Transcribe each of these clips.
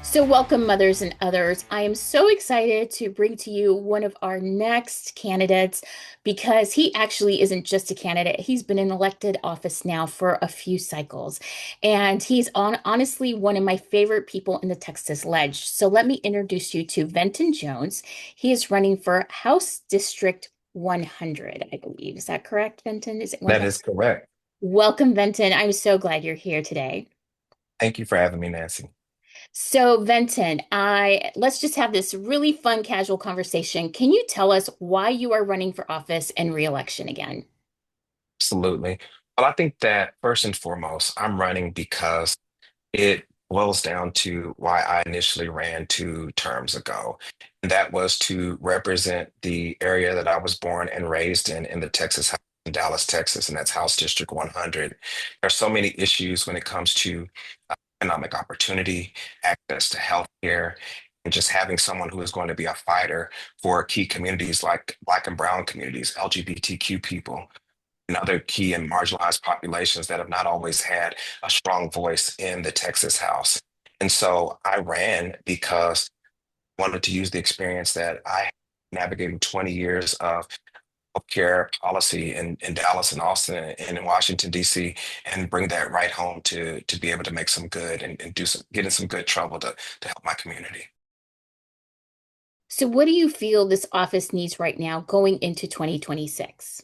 So, welcome, mothers and others. I am so excited to bring to you one of our next candidates because he actually isn't just a candidate. He's been in elected office now for a few cycles, and he's honestly one of my favorite people in the Texas Ledge. So, let me introduce you to Venton Jones. He is running for House District 100, I believe. Is that correct, Venton? Is it That 100? is correct. Welcome, Venton. I'm so glad you're here today. Thank you for having me, Nancy. So, Venton, I let's just have this really fun, casual conversation. Can you tell us why you are running for office and reelection again? Absolutely. Well, I think that first and foremost, I'm running because it boils down to why I initially ran 2 terms ago. And that was to represent the area that I was born and raised in the Texas House in Dallas, Texas, and that's House District 100. There are so many issues when it comes to economic opportunity, access to health care, and just having someone who is going to be a fighter for key communities like Black and Brown communities, LGBTQ people, and other key and marginalized populations that have not always had a strong voice in the Texas House. And so I ran because I wanted to use the experience that I navigating 20 years of healthcare policy in Dallas and Austin and in Washington, D.C., and bring that right home to be able to make some good and get in some good trouble to help my community. So, what do you feel this office needs right now going into 2026?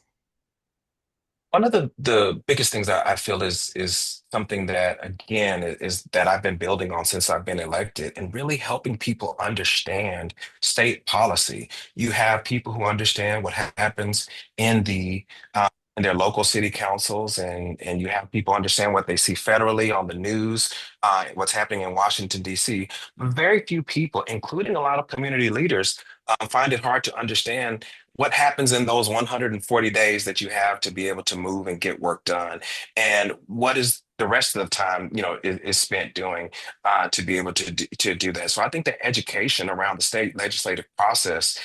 One of the biggest things that I feel is something that again is that I've been building on since I've been elected and really helping people understand state policy. You have people who understand what happens in the in their local city councils, and you have people understand what they see federally on the news, what's happening in Washington, D.C. Very few people, including a lot of community leaders, find it hard to understand what happens in those 140 days that you have to be able to move and get work done, and what is the rest of the time is spent doing to be able to do that. So I think the education around the state legislative process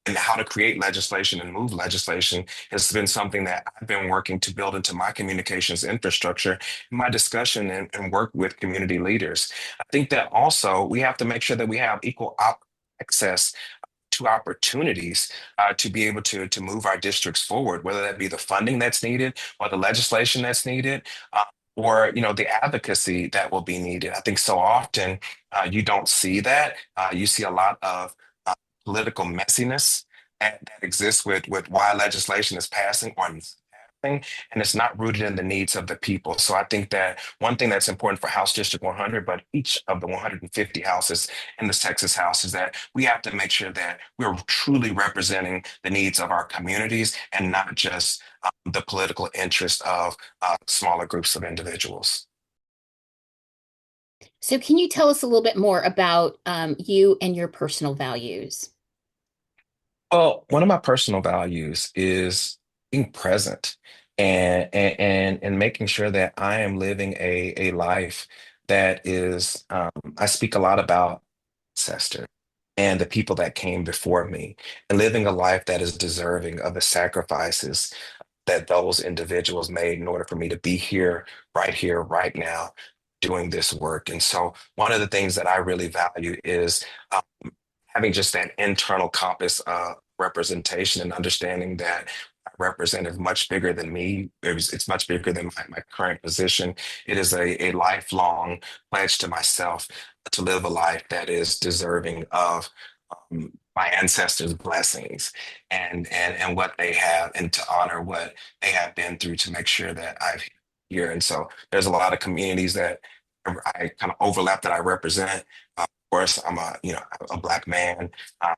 and how to create legislation and move legislation has been something that I've been working to build into my communications infrastructure, my discussion and work with community leaders. I think that also we have to make sure that we have access to opportunities to be able to move our districts forward, whether that be the funding that's needed or the legislation that's needed. Or the advocacy that will be needed. I think so often you don't see that. You see a lot of political messiness that exists with why legislation is passing or is passing, and it's not rooted in the needs of the people. So I think that one thing that's important for House District 100, but each of the 150 houses in the Texas House, is that we have to make sure that we're truly representing the needs of our communities and not just the political interest of smaller groups of individuals. So, can you tell us a little bit more about you and your personal values? Well, one of my personal values is being present and making sure that I am living a life that is I speak a lot about ancestors and the people that came before me and living a life that is deserving of the sacrifices that those individuals made in order for me to be here, right now, doing this work. And so one of the things that I really value is having just that internal compass representation and understanding that I represent is much bigger than me. It's much bigger than my current position. It is a lifelong pledge to myself to live a life that is deserving of my ancestors' blessings and what they have, and to honor what they have been through to make sure that I've here. And so there's a lot of communities that I kind of overlap that I represent. Of course, I'm a Black man, um,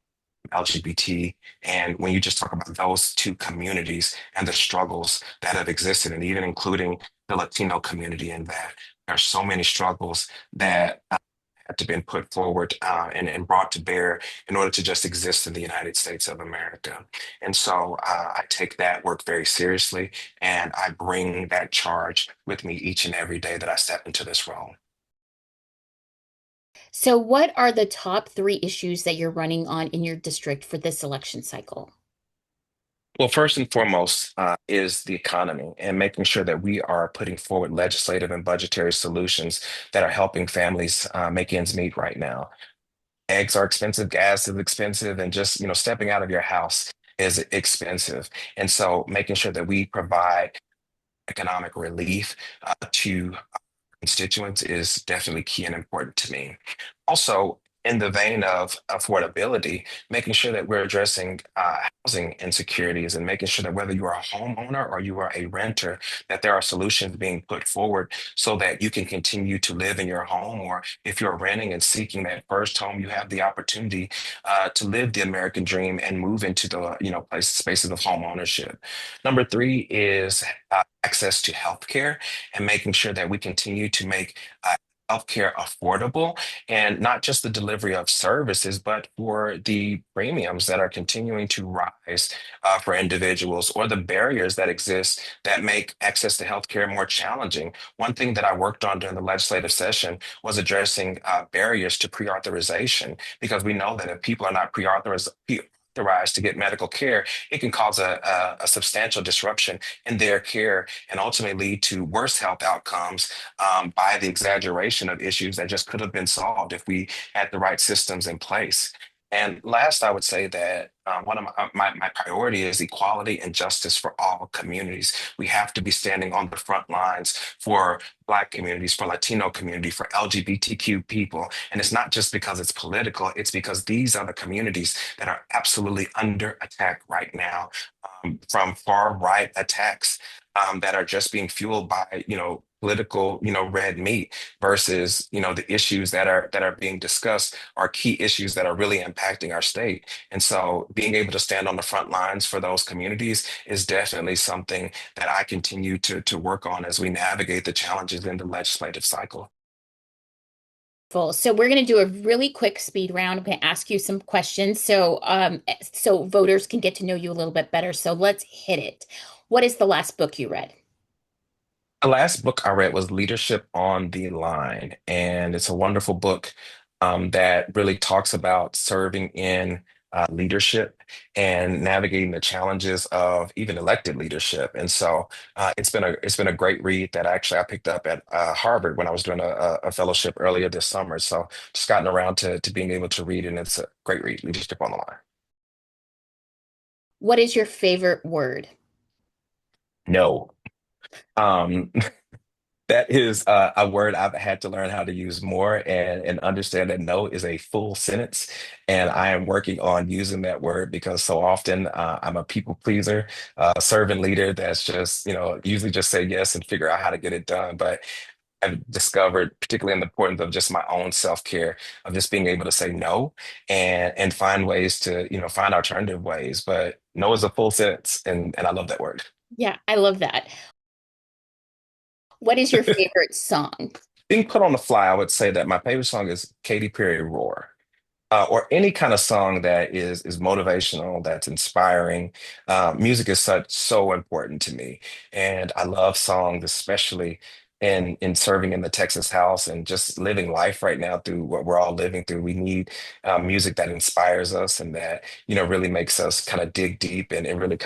LGBT, and when you just talk about those two communities and the struggles that have existed, and even including the Latino community in that, there are so many struggles that had to been put forward and brought to bear in order to just exist in the United States of America. And so I take that work very seriously, and I bring that charge with me each and every day that I step into this role. So, what are the top three issues that you're running on in your district for this election cycle? Well, first and foremost is the economy and making sure that we are putting forward legislative and budgetary solutions that are helping families make ends meet right now. Eggs are expensive, gas is expensive, and just, stepping out of your house is expensive. And so making sure that we provide economic relief to constituents is definitely key and important to me. Also, in the vein of affordability, making sure that we're addressing housing insecurities and making sure that whether you are a homeowner or you are a renter, that there are solutions being put forward so that you can continue to live in your home, or if you're renting and seeking that first home, you have the opportunity to live the American dream and move into the spaces of home ownership. Number three is access to healthcare and making sure that we continue to make healthcare affordable, and not just the delivery of services, but for the premiums that are continuing to rise for individuals, or the barriers that exist that make access to healthcare more challenging. One thing that I worked on during the legislative session was addressing barriers to pre-authorization, because we know that if people are not authorized to get medical care, it can cause a substantial disruption in their care and ultimately lead to worse health outcomes by the exaggeration of issues that just could have been solved if we had the right systems in place. And last, I would say that one of my priority is equality and justice for all communities. We have to be standing on the front lines for Black communities, for Latino community, for LGBTQ people. And it's not just because it's political, it's because these are the communities that are absolutely under attack right now, from far right attacks that are just being fueled by, political, red meat, versus, the issues that are being discussed are key issues that are really impacting our state. And so being able to stand on the front lines for those communities is definitely something that I continue to work on as we navigate the challenges in the legislative cycle. Full. So we're going to do a really quick speed round. I'm going to ask you some questions so voters can get to know you a little bit better. So let's hit it. What is the last book you read? The last book I read was Leadership on the Line, and it's a wonderful book that really talks about serving in leadership and navigating the challenges of even elected leadership. And so it's been a great read that I picked up at Harvard when I was doing a fellowship earlier this summer. So just gotten around to being able to read, and it's a great read, Leadership on the Line. What is your favorite word? No. Um, That is a word I've had to learn how to use more, and understand that no is a full sentence. And I am working on using that word, because so often I'm a people pleaser, servant leader that's just, usually just say yes and figure out how to get it done. But I've discovered, particularly in the importance of just my own self-care, of just being able to say no, and find ways to, find alternative ways. But no is a full sentence, and I love that word. Yeah, I love that. What is your favorite song? Being put on the fly, I would say that my favorite song is Katy Perry Roar, or any kind of song that is motivational, that's inspiring. Music is so important to me, and I love songs, especially in serving in the Texas House and just living life right now through what we're all living through. We need music that inspires us and that really makes us kind of dig deep, and really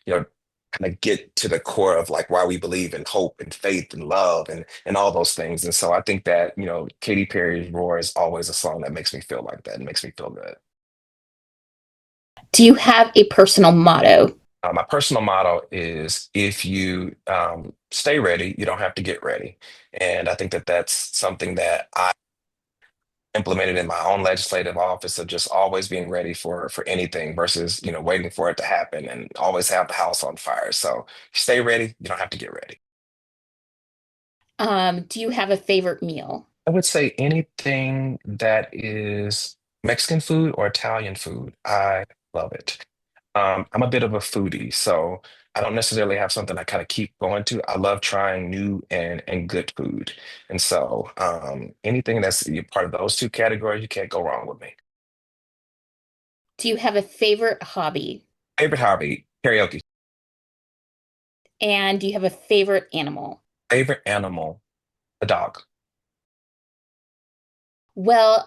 you know kind of get to the core of like why we believe in hope and faith and love and all those things. And so I think that, Katy Perry's Roar is always a song that makes me feel like that and makes me feel good. Do you have a personal motto? My personal motto is, if you stay ready, you don't have to get ready. And I think that that's something that I implemented in my own legislative office, of just always being ready for anything versus, waiting for it to happen, and always have the house on fire. So stay ready, you don't have to get ready. Do you have a favorite meal? I would say anything that is Mexican food or Italian food. I love it. I'm a bit of a foodie, so I don't necessarily have something I kind of keep going to. I love trying new and good food. And so anything that's part of those two categories, you can't go wrong with me. Do you have a favorite hobby? Favorite hobby, karaoke. And do you have a favorite animal? Favorite animal, a dog. Well,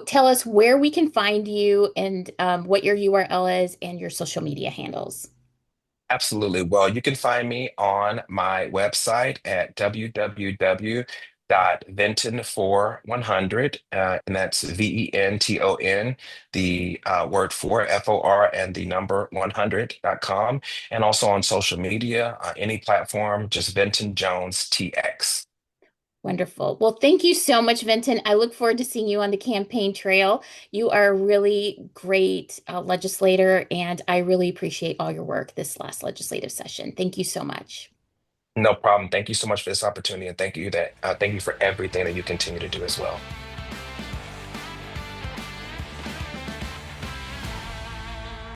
tell us where we can find you and what your URL is and your social media handles. Absolutely. Well, you can find me on my website at www.venton4100, and that's Venton, the word for FOR and the number 100.com, and also on social media, any platform, just Venton Jones TX. Wonderful. Well, thank you so much, Venton. I look forward to seeing you on the campaign trail. You are a really great legislator, and I really appreciate all your work this last legislative session. Thank you so much. No problem. Thank you so much for this opportunity, and thank you for everything that you continue to do as well.